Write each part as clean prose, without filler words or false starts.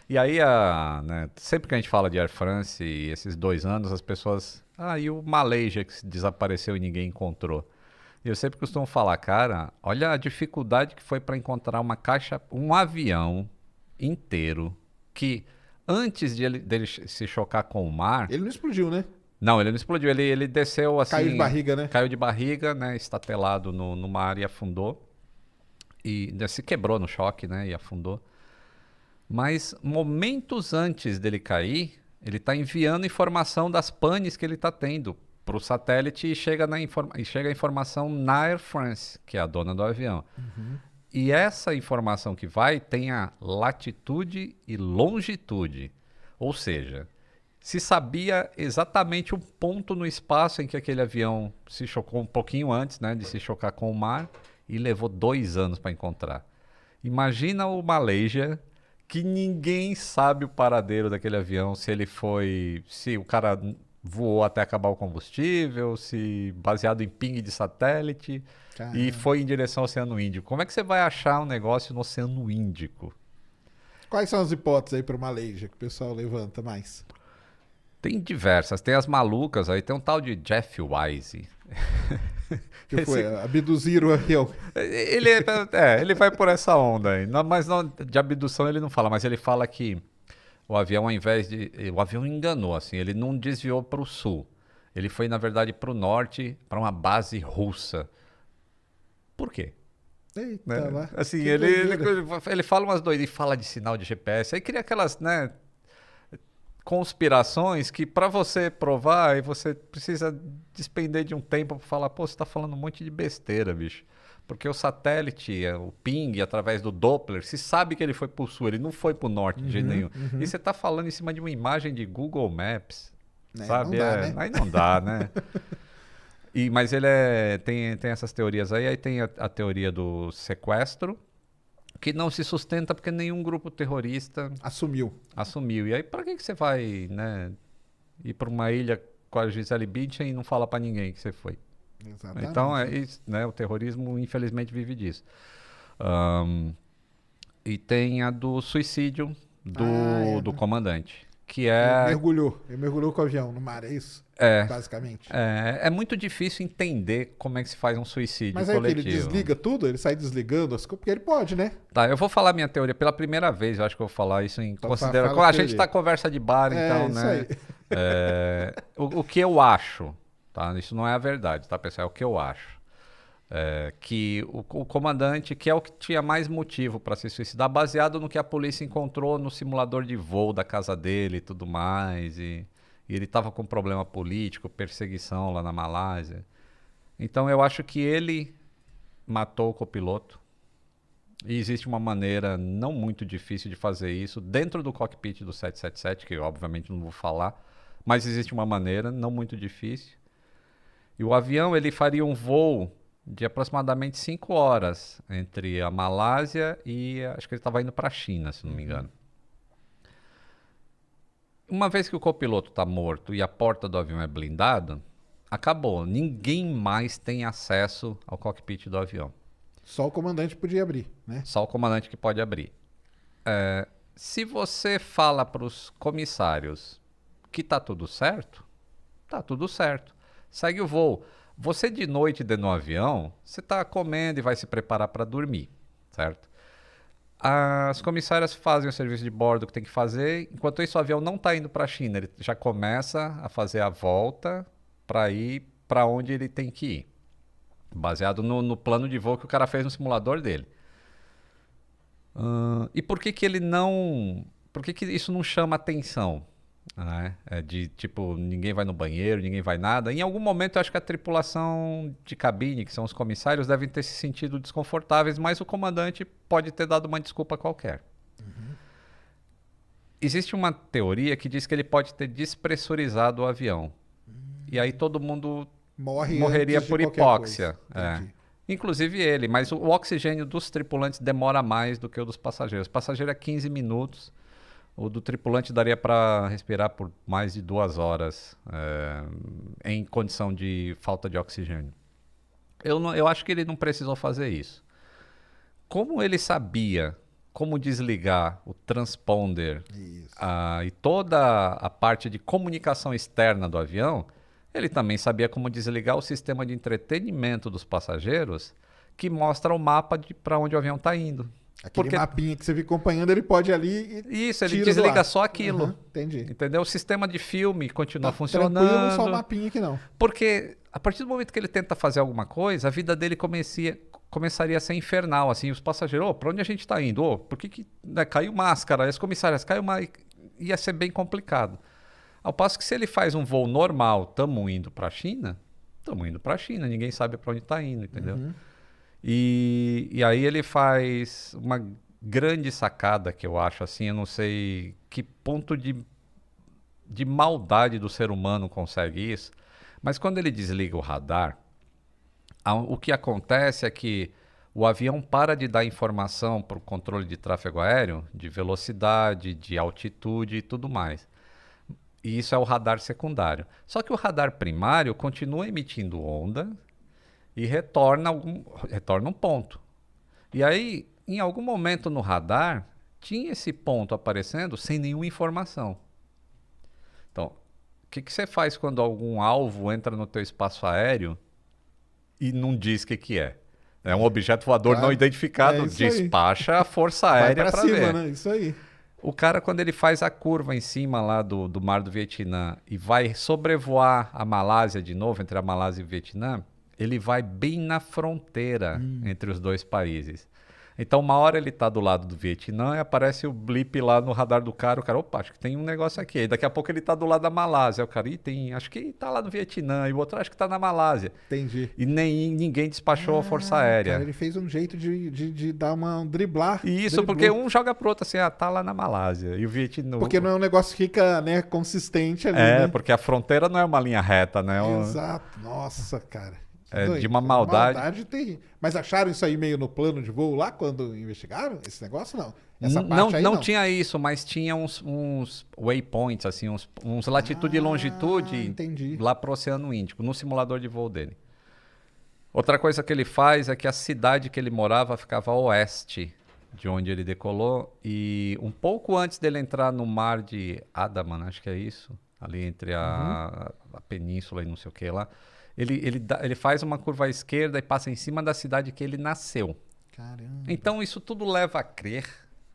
E aí, né, sempre que a gente fala de Air France e esses 2 anos, as pessoas... Ah, e o Malaysia que desapareceu e ninguém encontrou. E eu sempre costumo falar, cara, olha a dificuldade que foi para encontrar um avião inteiro que antes dele se chocar com o mar... Ele não explodiu, né? Não, ele não explodiu, ele desceu Caiu de assim, barriga, né? caiu de barriga, né, estatelado no mar e afundou. E se quebrou no choque, né, e afundou. Mas momentos antes dele cair, ele está enviando informação das panes que ele está tendo para o satélite e chega a informação na Air France, que é a dona do avião. E essa informação que vai tem a latitude e longitude. Ou seja, se sabia exatamente o ponto no espaço em que aquele avião se chocou um pouquinho antes, né, de se chocar com o mar, e levou 2 anos para encontrar. Imagina o Malaysia, que ninguém sabe o paradeiro daquele avião, se o cara voou até acabar o combustível, se baseado em ping de satélite e Caramba. foi em direção ao Oceano Índico. Como é que você vai achar um negócio no Oceano Índico? Quais são as hipóteses aí pro Malaysia que o pessoal levanta mais? Tem diversas, tem as malucas, aí tem um tal de Jeff Wise. Que foi abduzir o avião. Ele vai por essa onda aí. Mas não, de abdução ele não fala, mas ele fala que o avião, ao invés de. O avião enganou, assim, ele não desviou para o sul. Ele foi, na verdade, para o norte, para uma base russa. Por quê? Né? Eita lá. Assim, Que ele doideira. fala umas doidas e fala de sinal de GPS. Aí cria aquelas, né, conspirações que para você provar, aí você precisa despender de um tempo para falar, pô, você está falando um monte de besteira, bicho. Porque o satélite, o ping, através do Doppler, se sabe que ele foi para o sul, ele não foi para o norte de jeito nenhum. E você está falando em cima de uma imagem de Google Maps, Né, não sabe? dá, né? Aí não dá, né? Mas ele tem essas teorias aí tem a teoria do sequestro, que não se sustenta porque nenhum grupo terrorista Assumiu. assumiu. E aí, para que você vai, né, ir para uma ilha com a Gisele Bündchen e não falar para ninguém que você foi? Exatamente. Então, isso, né, o terrorismo, infelizmente, vive disso. Ahn, e tem a do suicídio do Né? comandante, que é, Ele mergulhou com o avião no mar, é isso? é, Basicamente. é muito difícil entender como é que se faz um suicídio Mas aí que ele coletivo. desliga tudo, ele sai desligando as coisas, porque ele pode, né? Tá, eu vou falar minha teoria pela primeira vez, eu acho que eu vou falar isso em Então consideração. fala a A gente teoria. tá conversa de bar, então, Isso né? aí. O que eu acho, tá? Isso não é a verdade, tá, pessoal? É o que eu acho. Que o comandante, que é o que tinha mais motivo para se suicidar, baseado no que a polícia encontrou no simulador de voo da casa dele e tudo mais, e ele estava com problema político, perseguição lá na Malásia. Então eu acho que ele matou o copiloto. E existe uma maneira não muito difícil de fazer isso dentro do cockpit do 777, que eu obviamente não vou falar, mas existe uma maneira não muito difícil. E o avião ele faria um voo de aproximadamente 5 horas entre a Malásia e acho que ele estava indo para a China, se não me engano. Uma vez que o copiloto está morto e a porta do avião é blindada, acabou. Ninguém mais tem acesso ao cockpit do avião. Só o comandante podia abrir, né? Só o comandante que pode abrir. Se você fala para os comissários que tá tudo certo, tá tudo certo. Segue o voo. Você de noite dentro do avião, você está comendo e vai se preparar para dormir, certo? As comissárias fazem o serviço de bordo que tem que fazer. Enquanto isso, o avião não está indo para a China. Ele já começa a fazer a volta para ir para onde ele tem que ir. Baseado no plano de voo que o cara fez no simulador dele. E por que ele não... Por que isso não chama atenção? Né? De tipo, ninguém vai no banheiro, ninguém vai nada. Em algum momento eu acho que a tripulação de cabine, que são os comissários, devem ter se sentido desconfortáveis, mas o comandante pode ter dado uma desculpa qualquer. Existe uma teoria que diz que ele pode ter despressurizado o avião. E aí todo mundo morreria antes de por qualquer hipóxia. coisa. Entendi. Inclusive ele, mas o oxigênio dos tripulantes demora mais do que o dos passageiros. O passageiro é 15 minutos. O do tripulante daria para respirar por mais de 2 horas em condição de falta de oxigênio. Eu acho que ele não precisou fazer isso. Como ele sabia como desligar o transponder Isso. e toda a parte de comunicação externa do avião, ele também sabia como desligar o sistema de entretenimento dos passageiros, que mostra o mapa para onde o avião está indo. Aquele mapinha que você fica acompanhando, ele pode ir ali e Isso, ele tira do desliga ar. só aquilo. Uhum, entendi. Entendeu? O sistema de filme continua Tá funcionando. tranquilo, só o mapinha que não. Porque a partir do momento que ele tenta fazer alguma coisa, a vida dele começaria a ser infernal. Assim, os passageiros, para onde a gente está indo? Por que né, caiu máscara? As comissárias, caiu uma... Ia ser bem complicado. Ao passo que se ele faz um voo normal, estamos indo para a China, ninguém sabe para onde está indo, entendeu? Uhum. E aí ele faz uma grande sacada que eu acho assim, eu não sei que ponto de maldade do ser humano consegue isso, mas quando ele desliga o radar, o que acontece é que o avião para de dar informação para o controle de tráfego aéreo, de velocidade, de altitude e tudo mais. E isso é o radar secundário. Só que o radar primário continua emitindo onda e retorna um ponto. E aí, em algum momento no radar, tinha esse ponto aparecendo sem nenhuma informação. Então, o que você faz quando algum alvo entra no teu espaço aéreo e não diz o que é? É um objeto voador não identificado, despacha a força aérea para ver. Né? Isso aí. O cara, quando ele faz a curva em cima lá do Mar do Vietnã e vai sobrevoar a Malásia de novo, entre a Malásia e o Vietnã, ele vai bem na fronteira entre os dois países. Então, uma hora ele está do lado do Vietnã e aparece o blip lá no radar do cara. O cara, opa, acho que tem um negócio aqui. Aí daqui a pouco ele está do lado da Malásia. O cara, acho que está lá no Vietnã. E o outro, acho que está na Malásia. Entendi. E ninguém despachou a Força Aérea. Cara, ele fez um jeito de dar driblar. Isso, porque um joga pro outro assim, tá lá na Malásia. E o Vietnã... Porque não é um negócio que fica, né, consistente ali, né? né? Porque a fronteira não é uma linha reta, né? Exato. Nossa, cara. De uma maldade. Mas acharam isso aí meio no plano de voo lá quando investigaram esse negócio? Não. Essa parte aí não tinha isso, mas tinha uns waypoints, assim, uns latitude e longitude entendi. lá pro Oceano Índico, no simulador de voo dele. Outra coisa que ele faz é que a cidade que ele morava ficava a oeste de onde ele decolou e um pouco antes dele entrar no mar de Andaman, acho que é isso, ali entre a península e não sei o que lá. Ele faz uma curva à esquerda e passa em cima da cidade que ele nasceu. Caramba. Então isso tudo leva a crer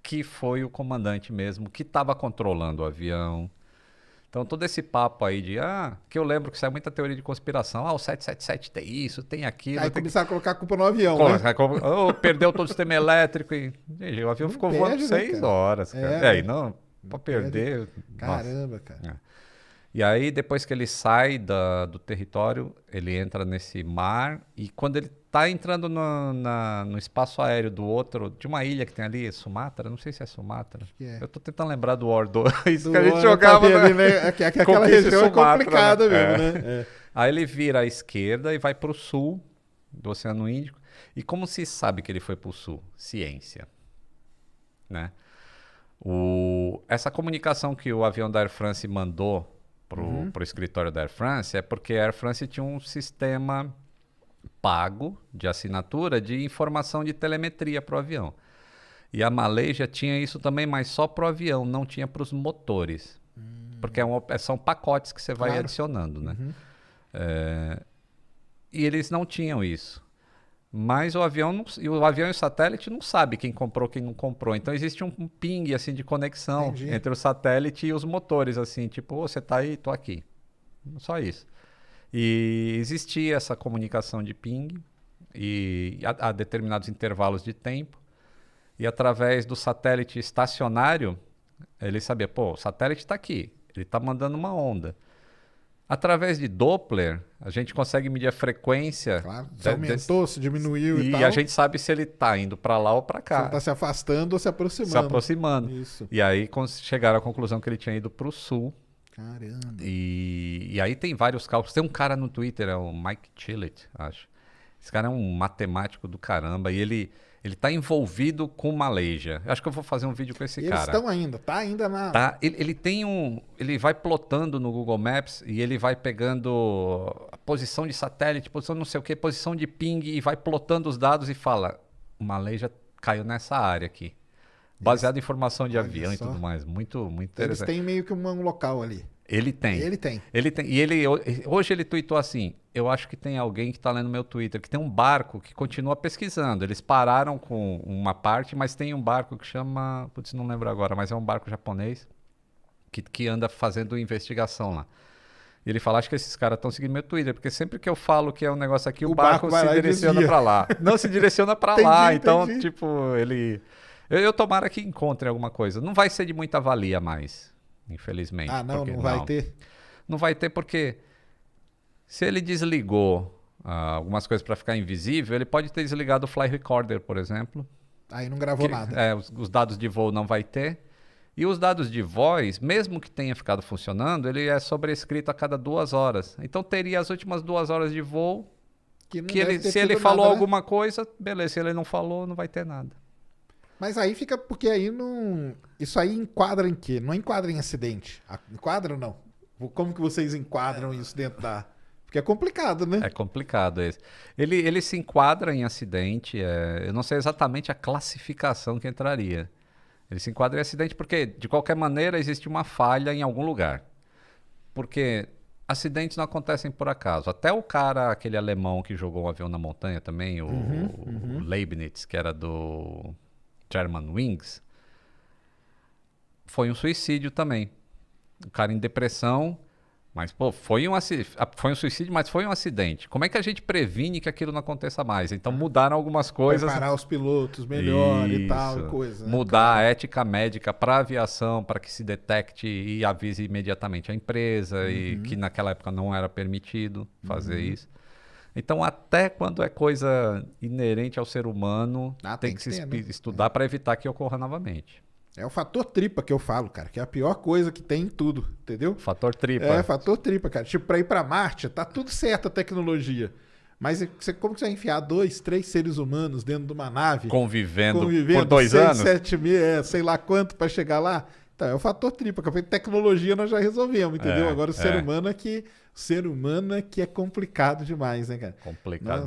que foi o comandante mesmo que estava controlando o avião. Então todo esse papo aí que eu lembro que saiu muita teoria de conspiração. O 777 tem isso, tem aquilo. Aí começaram a colocar a culpa no avião, né? Perdeu todo o sistema elétrico. E o avião ficou voando 6 horas. Cara. E não, para perder... Caramba, cara. E aí, depois que ele sai do território, ele entra nesse mar e quando ele está entrando no espaço aéreo de uma ilha que tem ali, Sumatra, não sei se é Sumatra. Eu estou tentando lembrar do War 2 que a gente jogava. Ali, né? Aquela região é complicada mesmo, né? Aí ele vira à esquerda e vai para o sul do Oceano Índico. E como se sabe que ele foi para o sul? Ciência. Né? Essa comunicação que o avião da Air France mandou pro escritório da Air France é porque a Air France tinha um sistema pago de assinatura de informação de telemetria para o avião. E a Malaysia tinha isso também, mas só para o avião, não tinha para os motores. Porque são pacotes que você vai adicionando, né? E eles não tinham isso. Mas o avião e o satélite não sabe quem comprou, quem não comprou. Então existe um ping assim de conexão entre o satélite e os motores, assim, tipo, você tá aí, tô aqui. Só isso. E existia essa comunicação de ping e a determinados intervalos de tempo. E através do satélite estacionário, ele sabia, o satélite está aqui, ele está mandando uma onda. Através de Doppler, a gente consegue medir a frequência. Claro, se aumentou, se diminuiu e tal. E a gente sabe se ele está indo para lá ou para cá. Se ele está se afastando ou se aproximando. Se aproximando. Isso. E aí chegaram à conclusão que ele tinha ido para o sul. Caramba. E aí tem vários cálculos. Tem um cara no Twitter, é o Mike Chillett, acho. Esse cara é um matemático do caramba e ele está envolvido com Malaysia. Eu acho que eu vou fazer um vídeo com esse cara. Eles estão ainda, tá ainda na... Tá, ele vai plotando no Google Maps e ele vai pegando a posição de satélite, posição não sei o que, posição de ping e vai plotando os dados e fala, o Malaysia caiu nessa área aqui. baseado em informação de Olha avião e só. tudo mais. Muito, muito Eles interessante. têm meio que um local ali. Ele tem. Ele tem. Ele tem. E hoje ele tweetou assim: eu acho que tem alguém que está lendo meu Twitter, que tem um barco que continua pesquisando. Eles pararam com uma parte, mas tem um barco que chama. Putz, não lembro agora, mas é um barco japonês que anda fazendo investigação lá. E ele fala: acho que esses caras estão seguindo meu Twitter, porque sempre que eu falo que é um negócio aqui, o barco vai se lá e direciona desvia. para lá. Não se direciona para Entendi, lá. Então, entendi. tipo, ele. Eu tomara que encontre alguma coisa. Não vai ser de muita valia mais, infelizmente. Ah, não, porque não vai ter. Não vai ter porque se ele desligou algumas coisas para ficar invisível, ele pode ter desligado o Fly Recorder, por exemplo. Aí não gravou Que- nada. os dados de voo não vai ter. E os dados de voz, mesmo que tenha ficado funcionando, ele é sobrescrito a cada 2 horas. Então teria as últimas 2 horas de voo Que não que deve ele, ter se ele tido falou nada, né? alguma coisa, beleza. Se ele não falou, não vai ter nada. Mas aí fica porque aí não. Isso aí enquadra em quê? Não enquadra em acidente. Enquadra ou não? Como que vocês enquadram isso dentro da. Porque é complicado, né? É complicado esse. Ele se enquadra em acidente, eu não sei exatamente a classificação que entraria. Ele se enquadra em acidente porque, de qualquer maneira, existe uma falha em algum lugar. Porque acidentes não acontecem por acaso. Até o cara, aquele alemão que jogou um avião na montanha também, o Leibniz, que era do Germanwings, foi um suicídio também. O cara em depressão, mas pô, foi um suicídio, mas foi um acidente. Como é que a gente previne que aquilo não aconteça mais? Então mudaram algumas coisas. Preparar os pilotos melhor e tal, e Isso. coisa. Né? Mudar a ética médica para aviação, para que se detecte e avise imediatamente a empresa, e que naquela época não era permitido fazer isso. Então, até quando é coisa inerente ao ser humano, tem que se ter, né? estudar para evitar que ocorra novamente. É o fator tripa que eu falo, cara, que é a pior coisa que tem em tudo, entendeu? Fator tripa. É, fator tripa, cara. Tipo, pra ir pra Marte, tá tudo certo a tecnologia. Mas como que você vai enfiar 2, 3 seres humanos dentro de uma nave? Convivendo por 2 6, anos. 7 meses, sei lá quanto pra chegar lá? Então, é o fator tripa. Que a tecnologia nós já resolvemos, entendeu? Agora o ser humano é que é complicado demais, né, cara? Complicado.